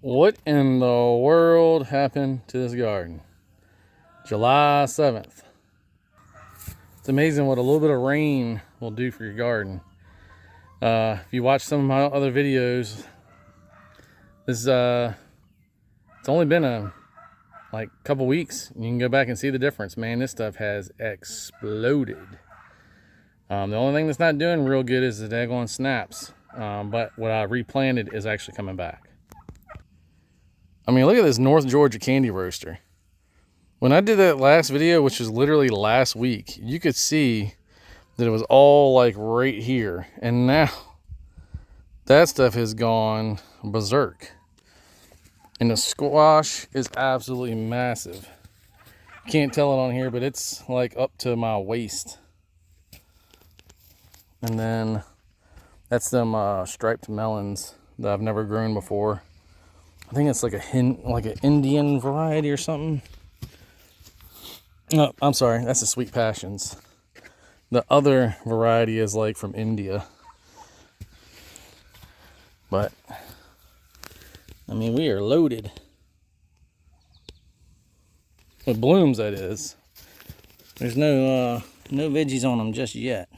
What in the world happened to this garden? July 7th. It's amazing what a little bit of rain will do for your garden. If you watch some of my other videos, it's only been a couple weeks. You can go back and see the difference. Man, this stuff has exploded. The only thing that's not doing real good is the daggone snaps. But what I replanted is actually coming back. I mean, look at this North Georgia candy roaster. When I did that last video, which was literally last week, you could see that it was all like right here. And now that stuff has gone berserk. And the squash is absolutely massive. Can't tell it on here, but it's like up to my waist. And then that's them striped melons that I've never grown before. I think it's like an Indian variety or something. No, I'm sorry, that's the Sweet Passions. The other variety is like from India. But I mean, we are loaded with blooms, that is. There's no veggies on them just yet.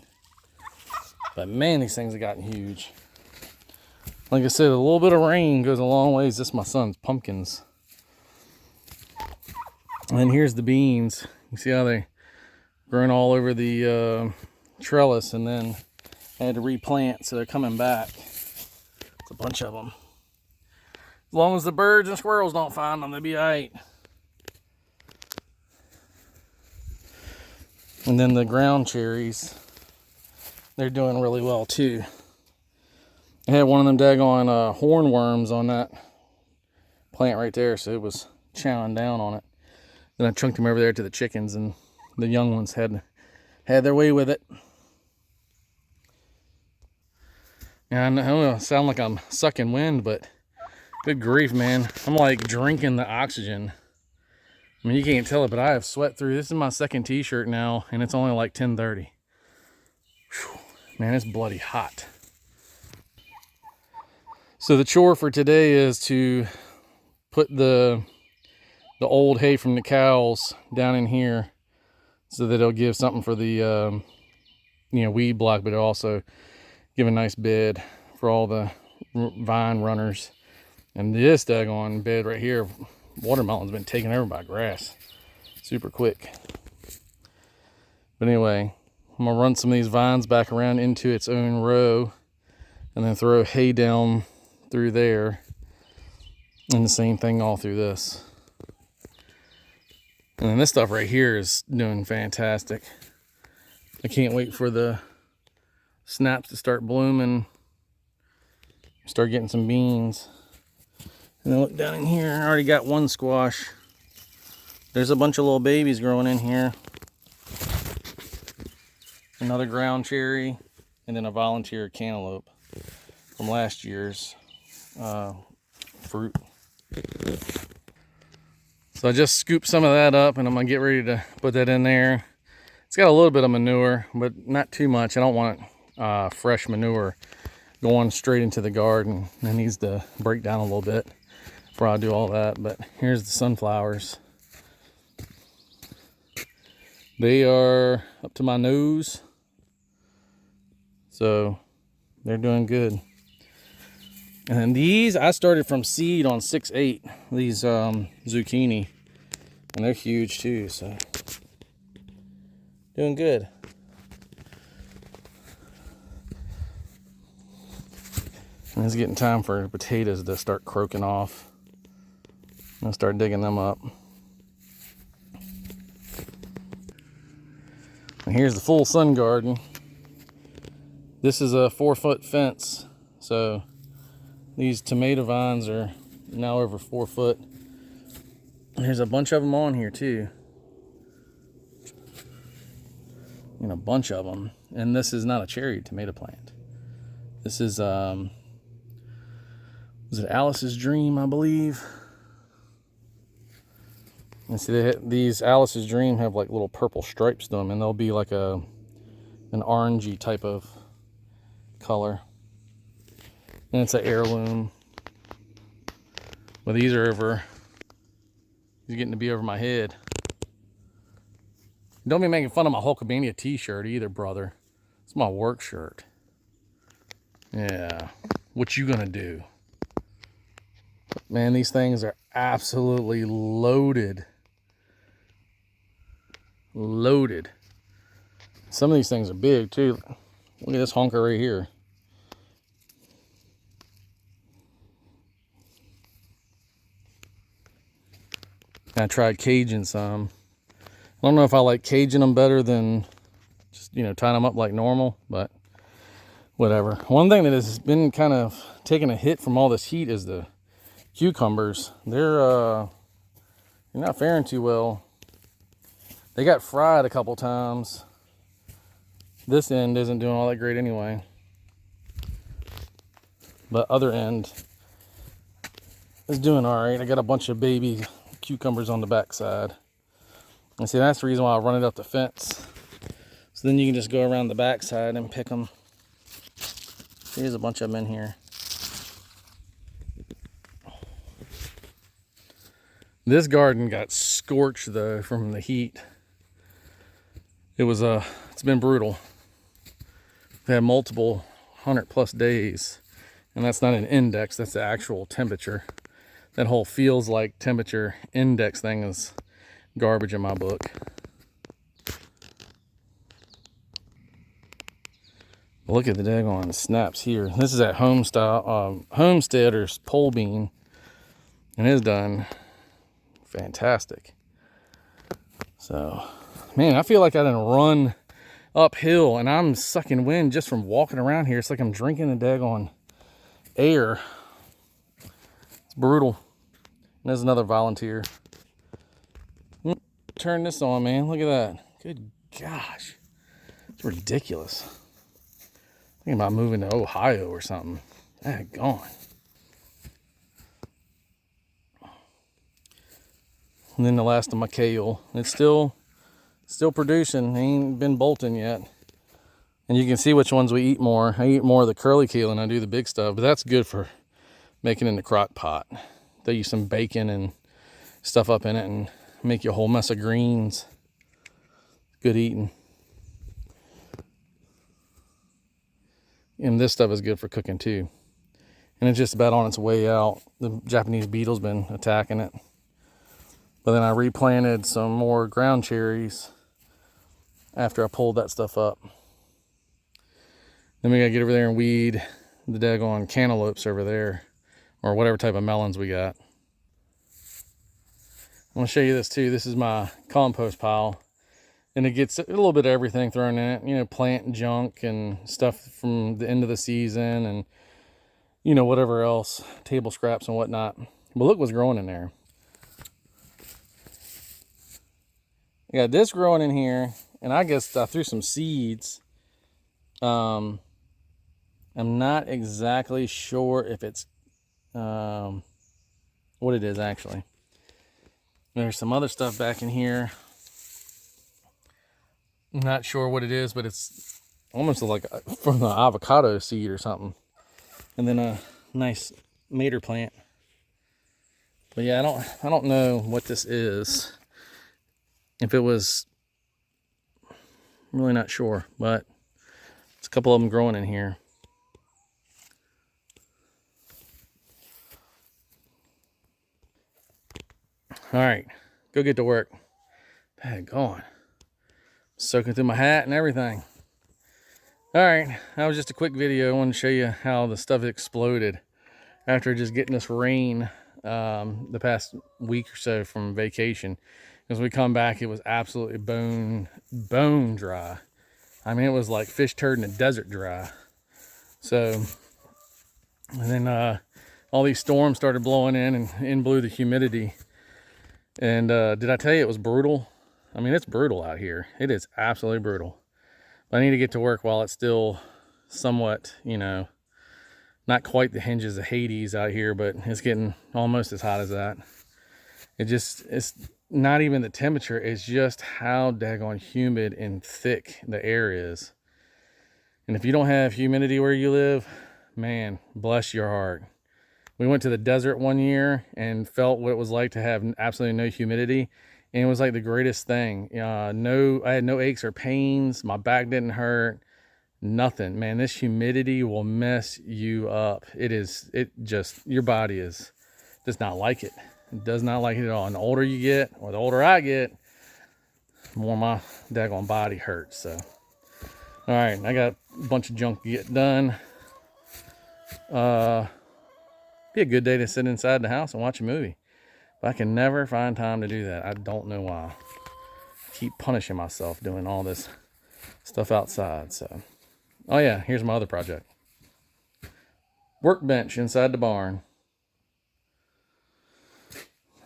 But man, these things have gotten huge. Like I said, a little bit of rain goes a long ways. This is my son's pumpkins. And then here's the beans. You see how they grown all over the trellis, and then I had to replant, so they're coming back. It's a bunch of them. As long as the birds and squirrels don't find them, they'll be all right. And then the ground cherries, they're doing really well too. I had one of them daggone hornworms on that plant right there, so it was chowing down on it. Then I chunked them over there to the chickens, and the young ones had their way with it. And I know I sound like I'm sucking wind, but good grief, man. I'm like drinking the oxygen. I mean, you can't tell it, but I have sweat through. This is my second t-shirt now, and it's only like 10:30. Whew. Man, it's bloody hot. So the chore for today is to put the old hay from the cows down in here so that it'll give something for the weed block, but it'll also give a nice bed for all the vine runners. And this daggone bed right here, watermelon's been taken over by grass super quick. But anyway, I'm gonna run some of these vines back around into its own row and then throw hay down through there, and the same thing all through this. And then this stuff right here is doing fantastic. I can't wait for the snaps to start blooming, start getting some beans. And then look down in here, I already got one squash. There's a bunch of little babies growing in here. Another ground cherry, and then a volunteer cantaloupe from last year's fruit. So I just scooped some of that up, and I'm gonna get ready to put that in there. It's got a little bit of manure, but not too much. I don't want fresh manure going straight into the garden. It needs to break down a little bit before I do all that. But here's the sunflowers. They are up to my nose, so they're doing good. And then these, I started from seed on 6-8, these zucchini, and they're huge too, so doing good. And it's getting time for potatoes to start croaking off. I'm gonna start digging them up. And here's the full sun garden. This is a 4-foot fence, so these tomato vines are now over 4 foot. And there's a bunch of them on here too. And a bunch of them. And this is not a cherry tomato plant. This is, was it Alice's Dream, I believe? And see, these Alice's Dream have like little purple stripes to them, and they'll be like an orangey type of color. And it's an heirloom. But these are over, he's getting to be over my head. Don't be making fun of my Hulkamania t-shirt either, brother. It's my work shirt. Yeah, what you gonna do? Man, these things are absolutely loaded. Loaded. Some of these things are big too. Look at this honker right here. I tried caging some. I don't know if I like caging them better than just, you know, tying them up like normal, but whatever. One thing that has been kind of taking a hit from all this heat is the cucumbers. They're not faring too well. They got fried a couple times. This end isn't doing all that great anyway. But other end is doing all right. I got a bunch of baby cucumbers on the backside. And see, that's the reason why I run it up the fence. So then you can just go around the backside and pick them. Here's a bunch of them in here. This garden got scorched though from the heat. It's been brutal. We've had multiple 100+ days, and that's not an index, that's the actual temperature. That whole feels like temperature index thing is garbage in my book. Look at the daggone snaps here. This is at Homestead or pole bean, and it's done fantastic. So, man, I feel like I didn't run uphill and I'm sucking wind just from walking around here. It's like I'm drinking the daggone air. It's brutal. And there's another volunteer. Turn this on, man. Look at that. Good gosh. It's ridiculous. Thinking about moving to Ohio or something. Daggone. And then the last of my kale. It's still producing. Ain't been bolting yet. And you can see which ones we eat more. I eat more of the curly kale than I do the big stuff, but that's good for making in the crock pot. They use some bacon and stuff up in it and make you a whole mess of greens. Good eating. And this stuff is good for cooking too. And it's just about on its way out. The Japanese beetle's been attacking it. But then I replanted some more ground cherries after I pulled that stuff up. Then we gotta get over there and weed the daggone cantaloupes over there, or whatever type of melons we got. I'm gonna show you this too. This is my compost pile, and it gets a little bit of everything thrown in it. You know, plant junk and stuff from the end of the season, and you know, whatever else, table scraps and whatnot. But look what's growing in there. I got this growing in here, and I guess I threw some seeds. I'm not exactly sure if it's what it is actually. There's some other stuff back in here. I'm not sure what it is, but it's almost like from the avocado seed or something. And then a nice mater plant. But yeah, I don't know what this is. If it was, I'm really not sure, but it's a couple of them growing in here. All right, go get to work. Daggone. Soaking through my hat and everything. All right, that was just a quick video. I wanted to show you how the stuff exploded after just getting this rain the past week or so from vacation. As we come back, it was absolutely bone dry. I mean, it was like fish turd in a desert dry. So, and then all these storms started blowing in, and in blew the humidity. And did I tell you it was brutal? I mean, it's brutal out here. It is absolutely brutal. But I need to get to work while it's still somewhat, you know, not quite the hinges of Hades out here, but it's getting almost as hot as that. It's not even the temperature, it's just how daggone humid and thick the air is. And if you don't have humidity where you live, man, bless your heart. We went to the desert one year and felt what it was like to have absolutely no humidity. And it was like the greatest thing. I had no aches or pains. My back didn't hurt. Nothing, man. This humidity will mess you up. Your body does not like it. It does not like it at all. And the older you get, or the older I get, the more my daggone body hurts. So, all right, I got a bunch of junk to get done. Be a good day to sit inside the house and watch a movie. But I can never find time to do that. I don't know why. I keep punishing myself doing all this stuff outside. So, oh yeah, here's my other project. Workbench inside the barn.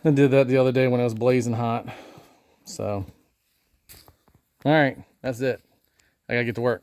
I did that the other day when it was blazing hot. So, all right, that's it. I gotta get to work.